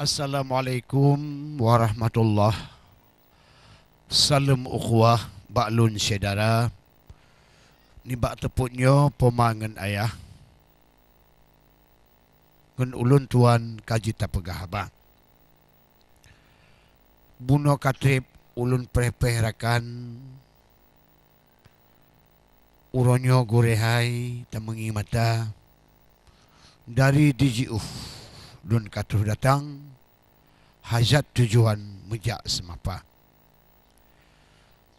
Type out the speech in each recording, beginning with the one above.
Assalamualaikum warahmatullahi. Salam ukhuwah baklun saudara. Ni bak tepuknya pemangan ayah. Ngen ulun tuan kaji tapegah abang. Buno katrip ulun prepehrakan. Uronyo gorehai temengi mata. Dari DJU dun katuh datang. Hajat tujuan mejak semapa.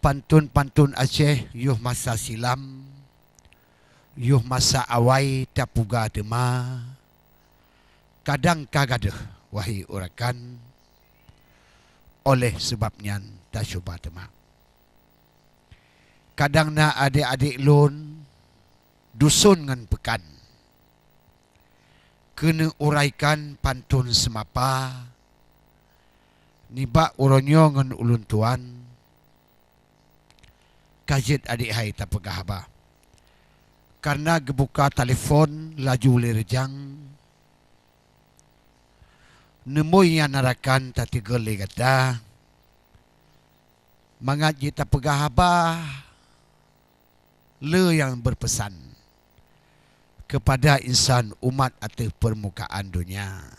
Pantun-pantun Aceh yuh masa silam, yuh masa awai tapuga tema. Kadang kagadeh wahai urakan, oleh sebabnya tak cuba tema. Kadang na adik-adik lun dusun ngan pekan. Kena uraikan pantun semapa. Nibak uronyo ngan ulun tuan. Kajit adik hai tak pegah ba. Karena gebuka telefon laju lerejang. Nemui yang narakan tak tiga legata. Mengaji tak pegah ba. Le yang berpesan kepada insan umat atas permukaan dunia.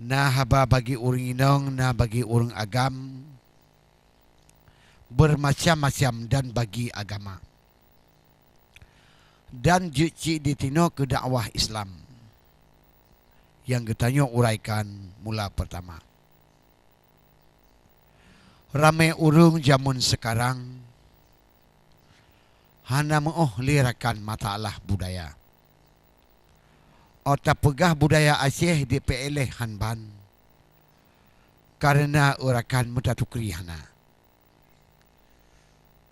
Na haba bagi orang inong, na bagi orang agam. Bermacam-macam dan bagi agama. Dan jeci ditino ke dakwah Islam. Yang getanya uraikan mula pertama. Ramai urung jamun sekarang. Hana lirakan masalah budaya. Otak pegah budaya Aceh di peleh hanban. Karena urakan mutatukri hana.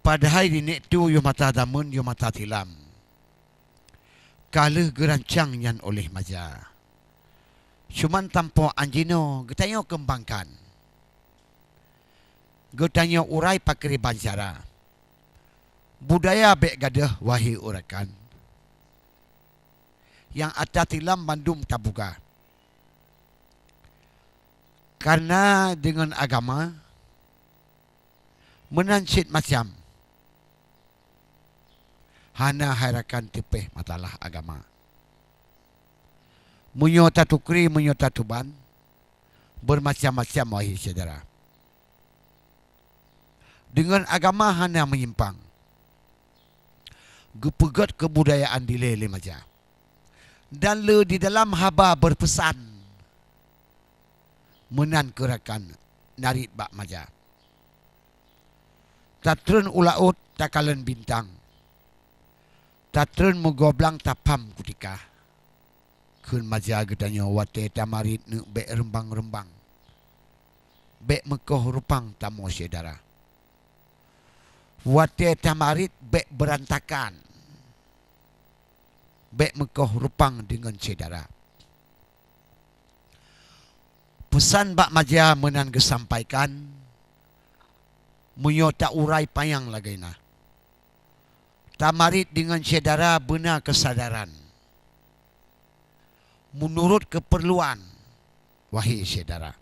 Padahal di nek tu yo mata damun yo mata tilam. Kala gerancang yan oleh maja. Cuman tanpa anjino getanyo kembangkan. Getanyo urai pakri bancara. Budaya bek gadah wahai urakan. Yang atas tilam Bandung tabuga. Karena dengan agama menancit macam hana harakan tipeh matalah agama. Menyota tukri, menyota tuban. Bermacam-macam wahai saudara. Dengan agama hana menyimpang. Gepegat kebudayaan dilele maja. Dan le di dalam haba berpesan. Menan kerakan narit bak maja. Tatren ulaut takalan bintang. Tatren megoblang tapam kutika. Kun maja getanya wate tamarit ne bek rembang-rembang. Bek mekoh rupang tamo saudara. Wate tamarit bek berantakan. Bek mekoh rupang dengan saudara. Pesan bak maja menan kesampaikan. Munyo tak urai payang lagi nah. Tamarit dengan saudara benar kesadaran. Menurut keperluan. Wahai saudara.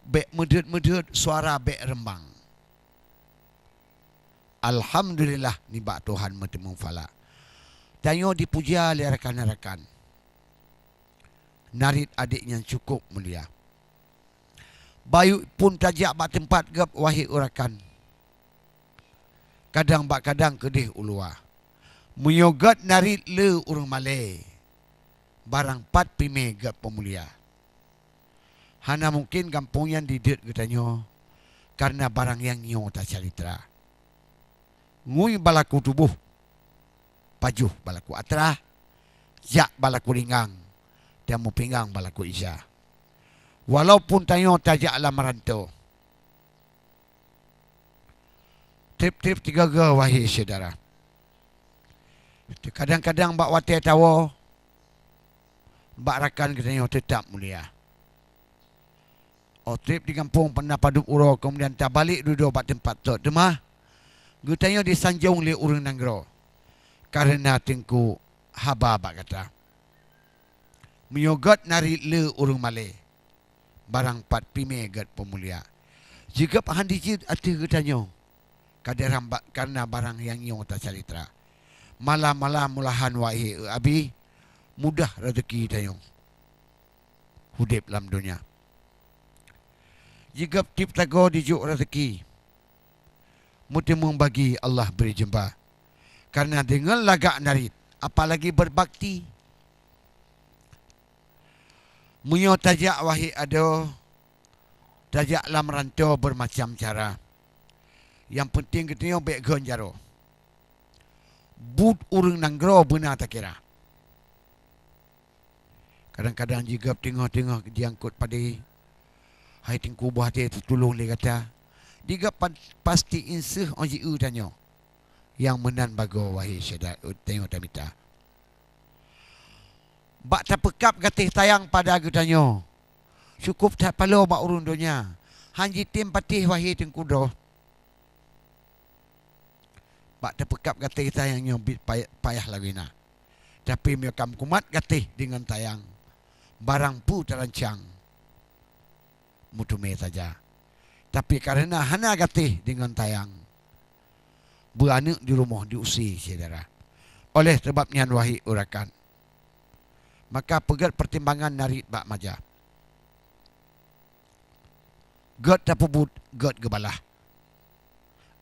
Bek medut-medut suara bek rembang. Alhamdulillah ni bak Tuhan bertemu fala. Tanyo dipuja oleh rakan-rakan. Narit adiknya cukup mulia. Bayu pun tajak bak tempat gap wahai urakan. Kadang bak kadang kedih ulua. Menyogat narit le urang Malay. Barang pat pime gap pemulia. Hana mungkin kampung yang didet katanya. Karena barang yang nyo tak calitra. Ngui balaku tubuh. Pajuh balaku atrah. Jak balaku ringgang. Dan mu pinggang balaku isya. Walaupun tanyo tajaklah merantau. Trip-trip tiga ge wahai saudara. Kadang-kadang bak wate tawa. Bak rakan katanya tetap mulia. Trip di kampung pernah paduk uro. Kemudian tak balik duduk bak tempat tu. Demah. Gutanya disanjung le urang nanggro. Karena tengku haba bak kata. Menyogot nari le urung Malay. Barang pat pime gat pemulia. Jika pahan dijid ati getanyo. Karena barang yang nyong tak calitra. Malam-malam mulahan wahi abi. Mudah rezeki tayong. Hudip dalam dunia. Jika tip tago dijuk rezeki. Mutimung bagi Allah beri jempa. Karena dengan lagak narit. Apalagi berbakti. Munyo tajak wahi ado. Tajak lam rantau bermacam cara. Yang penting kita baik gonjaro. Bud urang nanggro benar tak kira. Kadang-kadang juga tengok-tengok diangkut pada hai tingku buah dia tertolong dia kata. Dia pasti inseh onji tanya. Yang menan bago wahai syadat tengok tamita. Bak tak pekap gatih tayang pada aku tanya. Cukup tak palo bak urun dunia. Hanji tim patih wahai tingku doh. Bak terpekap gatih tayangnya payah lagi nak. Tapi mereka kumat gatih dengan tayang. Barang pu terancang. Mutume saja. Tapi karena hana gatih dengan tayang. Beranak di rumah diusir saudara. Oleh sebabnya wahai urakan. Maka pegat pertimbangan narik bak maja. God tak pebut, God gebalah.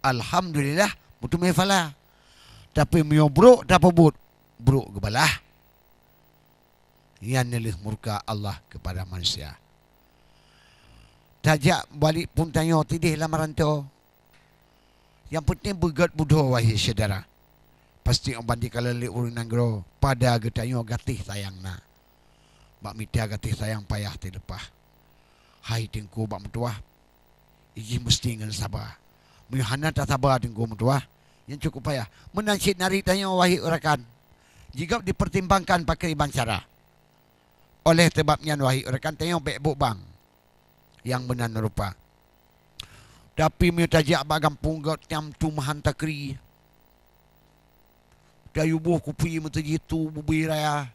Alhamdulillah. Mutu mefala. Tapi mio bro tak pebut. Bro gebalah. Yang nelih murka Allah kepada manusia. Tajak balik pun tanya tidih lamaran tu. Yang penting begat budo wahai saudara. Pasti orang bandi kalau le urun nanggro pada getanyo gatih sayang na. Bak mita gatih sayang payah terlepah. Hai tingku bak mutuah. Iji mesti dengan sabar. Muhana tak sabar tingku mutuah. Yang cukup payah. Menancit nari tanya wahai urakan. Jika dipertimbangkan pakai bang cara. Oleh sebabnya wahai urakan tanya baik bang. Yang benar rupa. Tapi mi tajak bagam punggat tiam tumahan takri. Dayu buh kupi mutajitu bubi raya.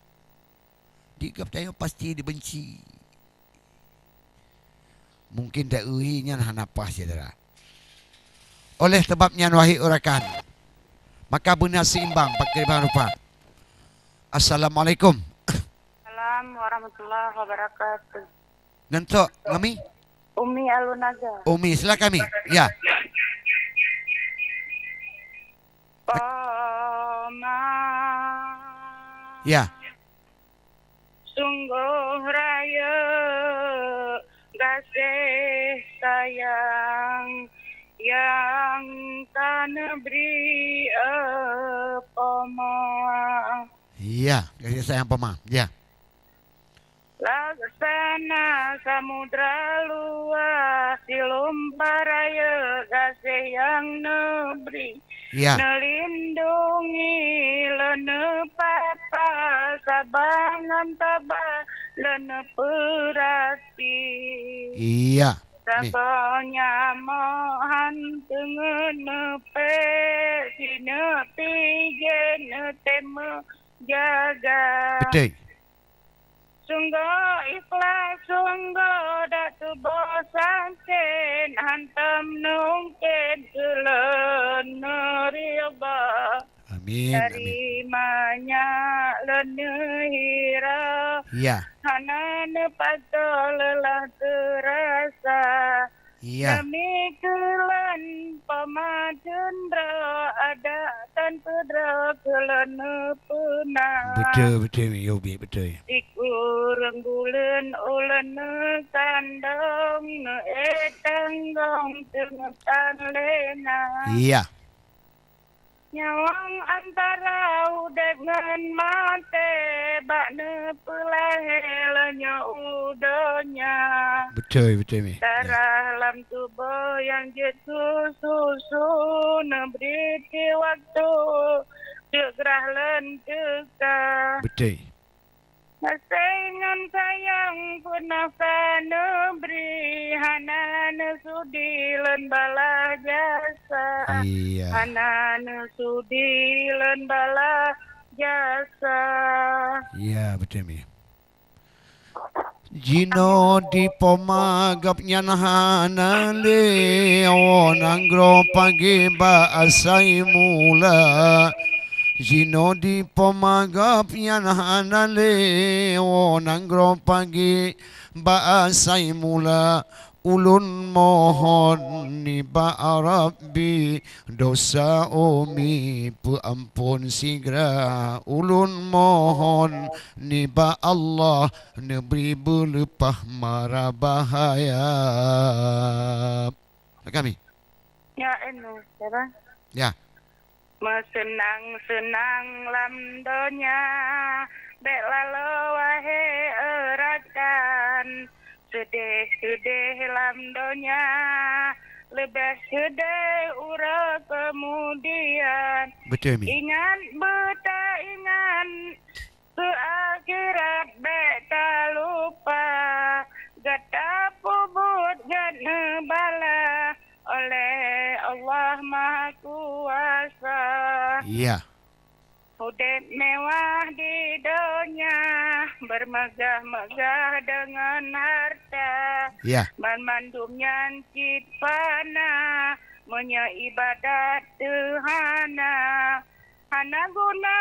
Dikap tanya pasti dibenci. Mungkin tak uhinya hanapah saudara. Oleh sebabnya wahai urakan. Maka benar seimbang pakai bang rupa. Assalamualaikum. Assalamualaikum warahmatullahi wabarakatuh. Nanti kami? Umi Alunaga. Umi, silakan kami. Ya. Poma. Ya. Sungguh raya kasih sayang yang tanah beri poma. Ya, kasih sayang pema. Ya. Laksana samudra luas silumpa raya kasih yang neberi. Ya. Nelindungi lene papa sabangan tabah lene perati. Iya. Sabanya mohan tengene pe sine pije ne teme jaga. Betul. Sungguh ikhlas, sungguh dak bosan sen hantam nungken kelene riba. Amin. Amin. Terimanya lene hira. Ya. Hanane patol lelah terasa. Ya. Demikian pamadendra ada tanpa dra kelana punah. Betul, betul. Yobi, betul. Dikurang bulan ulana kandang ne etanggong tengetan lena. Iya. Nyawang antara dengan mate bakne pelahilnya udonya. Betul, betul. Darah dalam tubuh yang jatuh susu neberi waktu degrah lenteka. Betul. Nasengan sayang punasa neberi hanana sudi len bala jasa. Iya. Hanana sudi len bala jasa. Iya, betul. Jino di pomagap nyanahana leo nanggro pagi ba asai mula. Jino di pomagap nyanahana leo nanggro pagi ba asai mula. Ulun mohon ni ba Rabbi dosa umi ampun segera. Ulun mohon ni ba Allah neberi berlepah mara bahaya. Kami. Ya enu, siapa? Ya. Mesenang-senang lam donya, dek lalu wahe erakan. Sedih-sedih lam donya, lebih sedih ura kemudian. Betul mi. Ingat beta ingat, ke akhirat beta lupa. Gata pubut gana bala, oleh Allah Maha Kuasa. Ya. Udep mewah di dunia, bermegah-megah dengan harta. Ya. Manmandumnya cit fana, menyaibadat Tuhana. Hana guna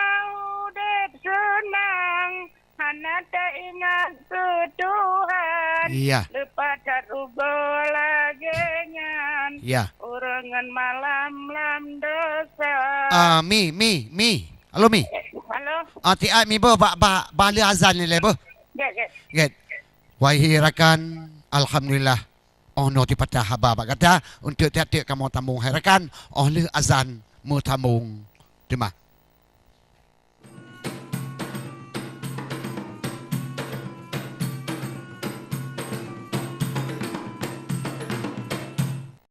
udep senang, hana tak ingat ke Tuhan. Ya. Lepas tak ubah lagi nyan, Ya. urangan malam lam dosa. Mi. Halo mi. Halo? Ti mi bo bali azan ni le bo. Get. Get. Wahai rakan, alhamdulillah. Oh no ti patah haba kata untuk tiap-tiap kamu tamung hai rakan. Oh le azan mu tamung. Terima.